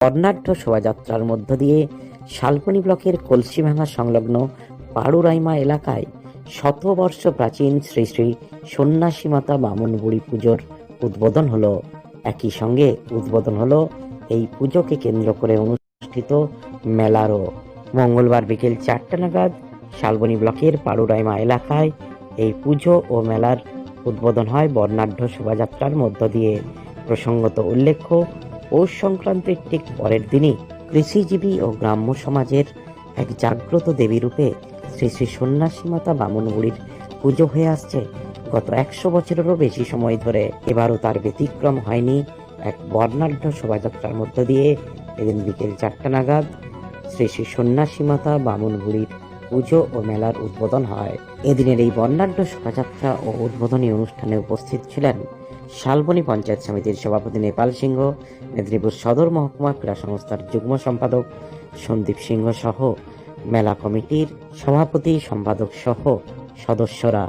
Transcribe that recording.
বর্ণাঢ্য শোভাযাত্রার মধ্য দিয়ে শালবনী ব্লকের কলসিভাঙা সংলগ্ন পাড়ুরাইমা এলাকায় শতবর্ষ প্রাচীন শ্রী শ্রী সন্ন্যাসী মাতা বামন বুড়ি পুজোর উদ্বোধন হলো। একই সঙ্গে উদ্বোধন হলো এই পুজোকে কেন্দ্র করে অনুষ্ঠিত মেলারও। মঙ্গলবার বিকেল 4টা নাগাদ শালবনী ব্লকের পাড়ুরাইমা এলাকায় এই পুজো ও মেলার উদ্বোধন হয় বর্ণাঢ্য শোভাযাত্রার মধ্য দিয়ে। প্রসঙ্গত উল্লেখ্য, পৌষ সংক্রান্তির ঠিক পরের দিনই কৃষিজীবী ও গ্রাম্য সমাজের এক জাগ্রত দেবী রূপে শ্রী শ্রী সন্ন্যাসী মাতা বামন বুড়ির পুজো হয়ে আসছে গত 100 বছরেরও বেশি সময় ধরে। এবারও তার ব্যতিক্রম হয়নি। এক বর্ণাঢ্য শোভাযাত্রার মধ্য দিয়ে এদিন বিকেল 4টা নাগাদ শ্রী শ্রী সন্ন্যাসী মাতা বামন বুড়ির পুজো ও মেলার উদ্বোধন হয়। এদিনের এই বর্ণাঢ্য শোভাযাত্রা ও উদ্বোধনী অনুষ্ঠানে উপস্থিত ছিলেন শালবনী পঞ্চায়েত সমিতির সভাপতি নেপাল সিংহ, মেদিনীপুর সদর মহকুমা ক্রীড়া সংস্থার যুগ্ম সম্পাদক সন্দীপ সিংহ সহ মেলা কমিটির সভাপতি, সম্পাদক সহ সদস্যরা।